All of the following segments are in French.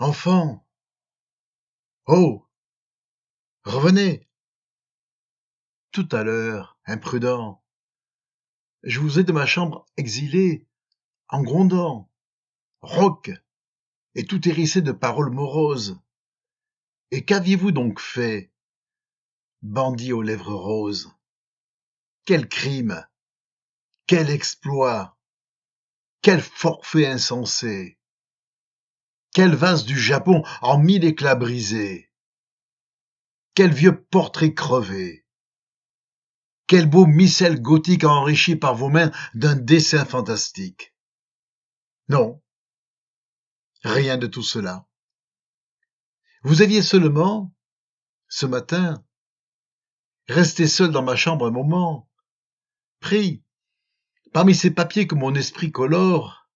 Enfant! Oh! Revenez! Tout à l'heure, imprudent, je vous ai de ma chambre exilé, en grondant, rauque, et tout hérissé de paroles moroses. Et qu'aviez-vous donc fait, bandit aux lèvres roses? Quel crime! Quel exploit! Quel forfait insensé! Quel vase du Japon en 1000 éclats brisé! Quel vieux portrait crevé! Quel beau missel gothique enrichi par vos mains d'un dessin fantastique! Non, rien de tout cela. Vous aviez seulement, ce matin, resté seul dans ma chambre un moment, pris, parmi ces papiers que mon esprit colore,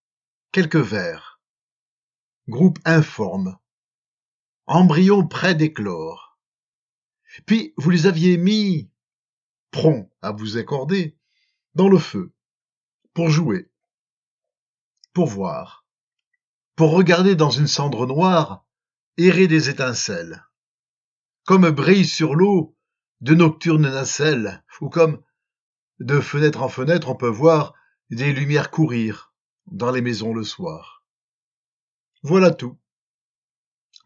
quelques vers, groupe informe, embryon près d'éclore. Puis vous les aviez mis, prompt à vous accorder, dans le feu, pour jouer, pour voir, pour regarder dans une cendre noire errer des étincelles, comme brillent sur l'eau de nocturnes nacelles, ou comme, de fenêtre en fenêtre, on peut voir des lumières courir dans les maisons le soir. Voilà tout.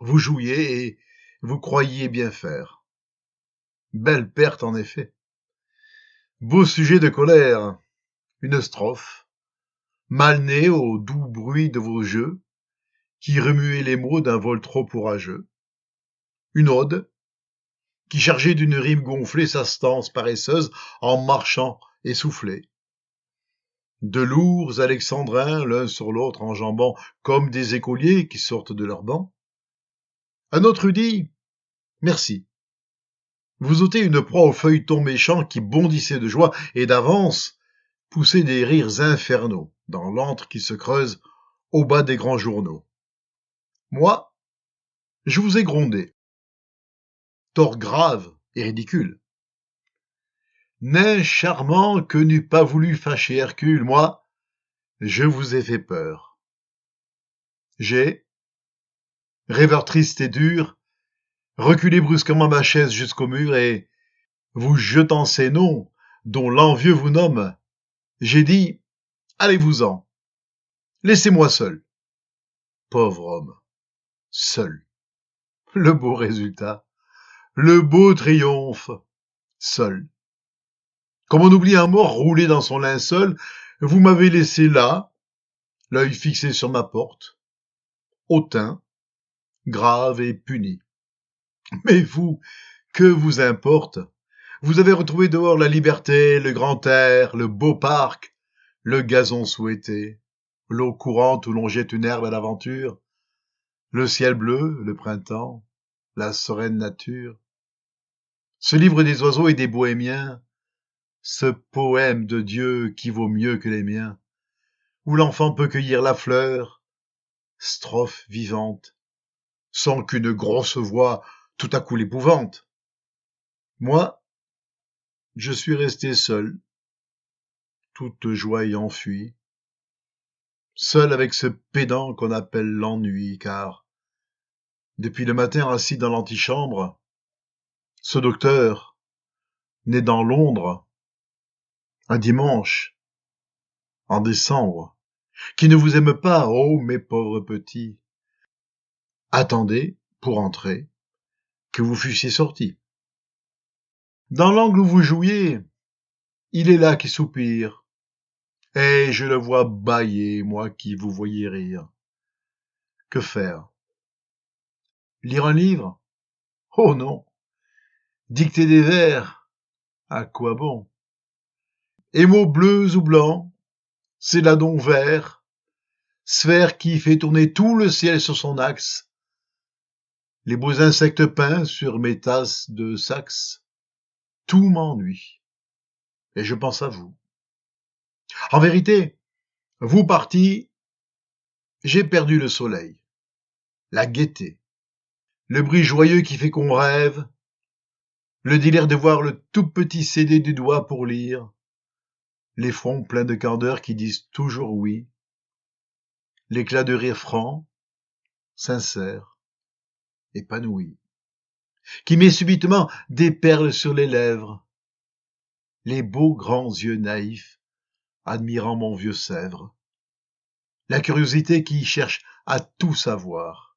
Vous jouiez et vous croyiez bien faire. Belle perte en effet. Beau sujet de colère, une strophe, mal née au doux bruit de vos jeux, qui remuait les mots d'un vol trop courageux. Une ode, qui chargée d'une rime gonflée sa stance paresseuse en marchant essoufflée. De lourds alexandrins l'un sur l'autre enjambant comme des écoliers qui sortent de leur banc. Un autre eût dit « Merci ». Vous ôtez une proie au feuilleton méchant qui bondissait de joie et d'avance poussait des rires infernaux dans l'antre qui se creuse au bas des grands journaux. Moi, je vous ai grondé. Tort grave et ridicule. Nain charmant que n'eût pas voulu fâcher Hercule, moi, je vous ai fait peur. J'ai, rêveur triste et dur, reculé brusquement ma chaise jusqu'au mur et, vous jetant ces noms dont l'envieux vous nomme, j'ai dit, allez-vous-en, laissez-moi seul. Pauvre homme, seul. Le beau résultat, le beau triomphe, seul. Comme on oublie un mort roulé dans son linceul, vous m'avez laissé là, l'œil fixé sur ma porte, hautain, grave et puni. Mais vous, que vous importe? Vous avez retrouvé dehors la liberté, le grand air, le beau parc, le gazon souhaité, l'eau courante où l'on jette une herbe à l'aventure, le ciel bleu, le printemps, la sereine nature. Ce livre des oiseaux et des bohémiens, ce poème de Dieu qui vaut mieux que les miens, où l'enfant peut cueillir la fleur, strophe vivante, sans qu'une grosse voix tout à coup l'épouvante. Moi, je suis resté seul, toute joie ayant fui, seul avec ce pédant qu'on appelle l'ennui, car, depuis le matin assis dans l'antichambre, ce docteur, né dans Londres, un dimanche, en décembre, qui ne vous aime pas, ô mes pauvres petits, attendez, pour entrer, que vous fussiez sortis. Dans l'angle où vous jouiez, il est là qui soupire, et je le vois bâiller, moi qui vous voyais rire. Que faire? Lire un livre? Oh non! Dicter des vers? À quoi bon? Émaux bleus ou blancs, céladons verts, sphère qui fait tourner tout le ciel sur son axe, les beaux insectes peints sur mes tasses de saxe, tout m'ennuie, et je pense à vous. En vérité, vous partis, j'ai perdu le soleil, la gaieté, le bruit joyeux qui fait qu'on rêve, le délire de voir le tout petit CD du doigt pour lire, les fronts pleins de candeur qui disent toujours oui, l'éclat de rire franc, sincère, épanoui, qui met subitement des perles sur les lèvres, les beaux grands yeux naïfs, admirant mon vieux Sèvres, la curiosité qui cherche à tout savoir,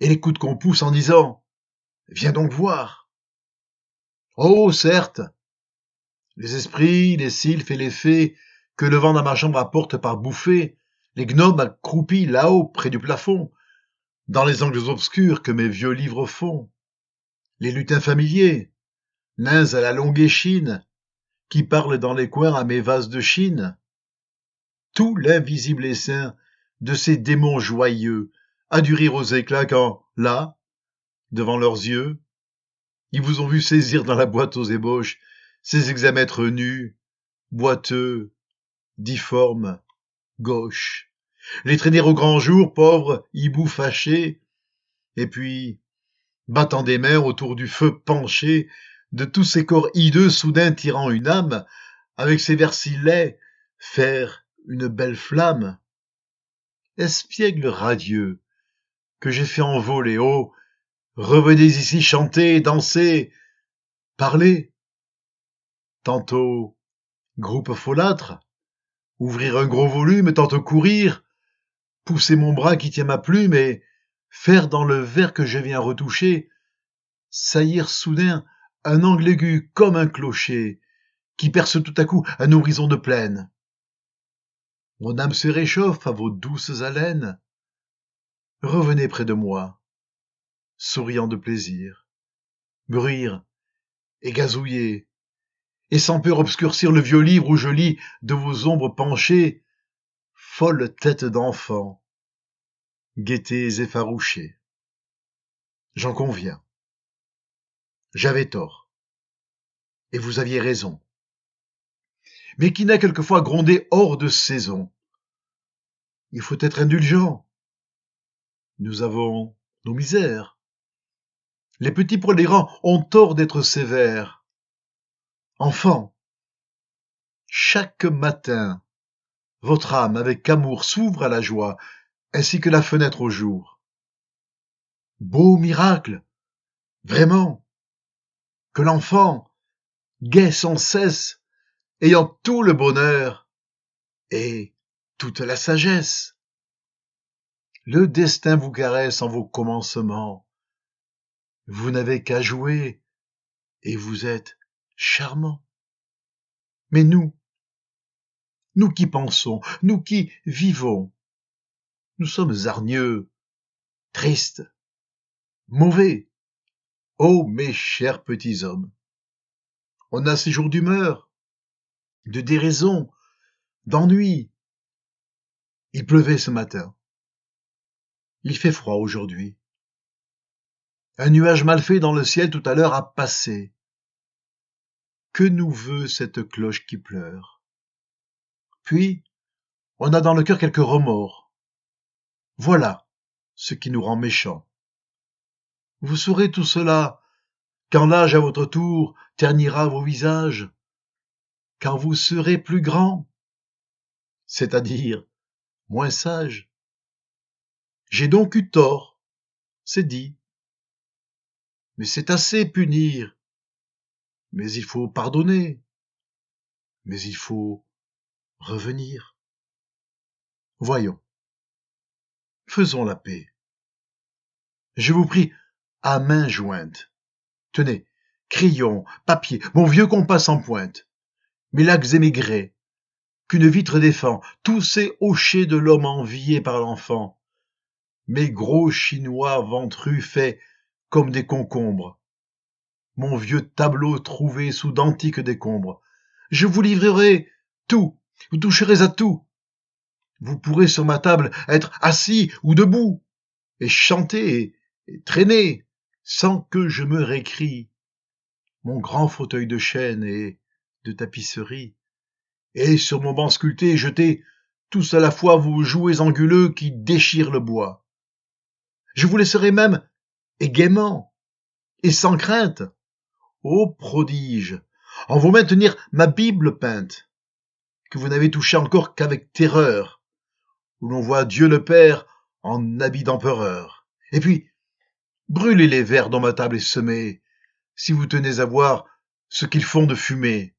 et les coudes qu'on pousse en disant « Viens donc voir ». Oh, certes, les esprits, les sylphes et les fées que le vent dans ma chambre apporte par bouffées, les gnomes accroupis là-haut près du plafond, dans les angles obscurs que mes vieux livres font, les lutins familiers, nains à la longue échine, qui parlent dans les coins à mes vases de Chine, tout l'invisible essaim de ces démons joyeux a dû rire aux éclats quand, là, devant leurs yeux, ils vous ont vu saisir dans la boîte aux ébauches ces hexamètres nus, boiteux, difformes, gauches, les traîner au grand jour, pauvres hiboux fâchés, et puis, battant des mains autour du feu penché de tous ces corps hideux soudain tirant une âme, avec ses vers si laids, faire une belle flamme. Espiègle radieux, que j'ai fait envoler, oh, revenez ici chanter, danser, parler. Tantôt, groupe folâtre, ouvrir un gros volume, tantôt courir, pousser mon bras qui tient ma plume et faire dans le vers que je viens retoucher, saillir soudain un angle aigu comme un clocher, qui perce tout à coup un horizon de plaine. Mon âme se réchauffe à vos douces haleines. Revenez près de moi, souriant de plaisir, bruire et gazouiller, et sans peur obscurcir le vieux livre où je lis de vos ombres penchées, folles têtes d'enfants, gaietés effarouchées. J'en conviens. J'avais tort. Et vous aviez raison. Mais qui n'a quelquefois grondé hors de saison? Il faut être indulgent. Nous avons nos misères. Les petits pour les grands ont tort d'être sévères. Enfants, chaque matin, votre âme avec amour s'ouvre à la joie, ainsi que la fenêtre au jour. Beau miracle, vraiment, que l'enfant, gai sans cesse, ayant tout le bonheur et toute la sagesse. Le destin vous caresse en vos commencements. Vous n'avez qu'à jouer et vous êtes charmant. Mais nous qui pensons, nous qui vivons, nous sommes hargneux, tristes, mauvais. Oh, mes chers petits hommes, on a ces jours d'humeur, de déraison, d'ennui. Il pleuvait ce matin. Il fait froid aujourd'hui. Un nuage mal fait dans le ciel tout à l'heure a passé. Que nous veut cette cloche qui pleure? Puis, on a dans le cœur quelques remords. Voilà ce qui nous rend méchants. Vous saurez tout cela quand l'âge à votre tour ternira vos visages, quand vous serez plus grand, c'est-à-dire moins sage. J'ai donc eu tort, c'est dit. Mais c'est assez punir. Mais il faut pardonner. Mais il faut revenir. Voyons, faisons la paix. Je vous prie, à main jointe. Tenez, crayon, papier, mon vieux compas en pointe, mes lacs émigrés, qu'une vitre défend, tous ces hochets de l'homme envié par l'enfant, mes gros chinois ventrus faits comme des concombres, mon vieux tableau trouvé sous d'antiques décombres. Je vous livrerai tout, vous toucherez à tout. Vous pourrez sur ma table être assis ou debout, et chanter et traîner, sans que je me récrie. Mon grand fauteuil de chêne et de tapisserie, et sur mon banc sculpté jeter tous à la fois vos jouets anguleux qui déchirent le bois. Je vous laisserai même, et gaiement, et sans crainte, ô prodige, en vous maintenir ma Bible peinte, que vous n'avez touchée encore qu'avec terreur, où l'on voit Dieu le Père en habit d'empereur. Et puis, brûlez les vers dont ma table est semée, si vous tenez à voir ce qu'ils font de fumée.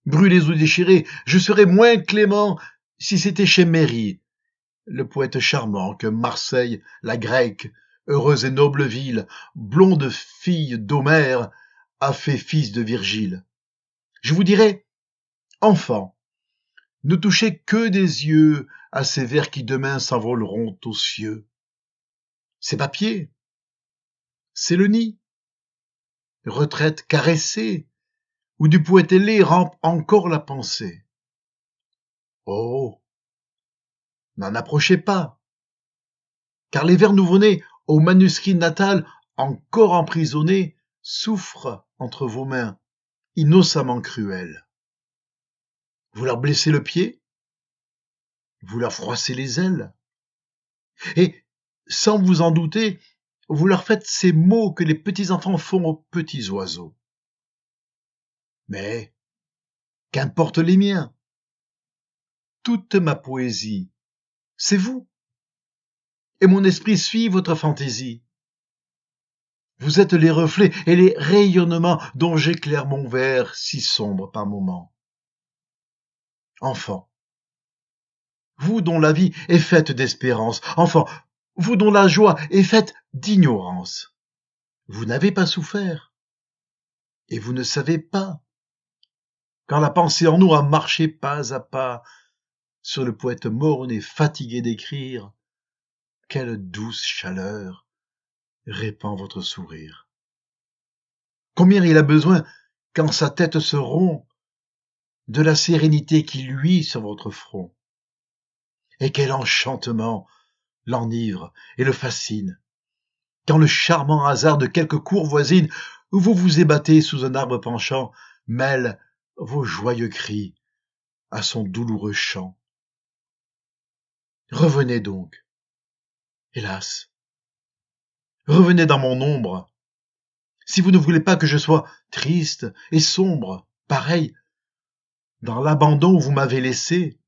Brûlez ou déchirez, je serais moins clément si c'était chez Méry, le poète charmant que Marseille, la grecque, heureuse et noble ville, blonde fille d'Homère, a fait fils de Virgile. Je vous dirais, enfant, ne touchez que des yeux à ces vers qui demain s'envoleront aux cieux. Ces papiers, c'est le nid, retraite caressée, où du poète ailé rampe encore la pensée. Oh, n'en approchez pas, car les vers nouveau-nés, au manuscrit natal encore emprisonnés, souffrent entre vos mains, innocemment cruelles. Vous leur blessez le pied, vous leur froissez les ailes, et, sans vous en douter, vous leur faites ces mots que les petits enfants font aux petits oiseaux. Mais, qu'importe les miens, toute ma poésie, c'est vous, et mon esprit suit votre fantaisie. Vous êtes les reflets et les rayonnements dont j'éclaire mon vers si sombre par moments. Enfant, vous dont la vie est faite d'espérance, enfant, vous dont la joie est faite d'ignorance, vous n'avez pas souffert, et vous ne savez pas, quand la pensée en nous a marché pas à pas sur le poète morne et fatigué d'écrire, quelle douce chaleur répand votre sourire. Combien il a besoin, quand sa tête se rompt, de la sérénité qui luit sur votre front. Et quel enchantement l'enivre et le fascine, quand le charmant hasard de quelque cour voisine, où vous vous ébattez sous un arbre penchant, mêle vos joyeux cris à son douloureux chant. Revenez donc, hélas, revenez dans mon ombre, si vous ne voulez pas que je sois triste et sombre, pareil, dans l'abandon où vous m'avez laissé,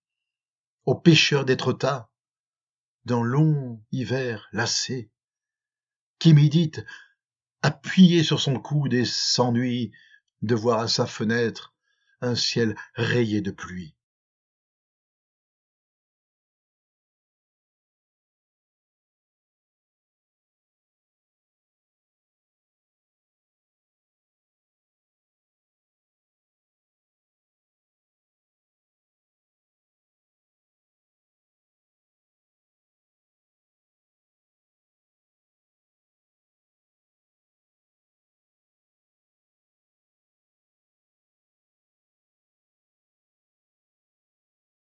au pécheur d'Étretat, d'un long hiver lassé, qui médite, appuyé sur son coude et s'ennuie de voir à sa fenêtre un ciel rayé de pluie.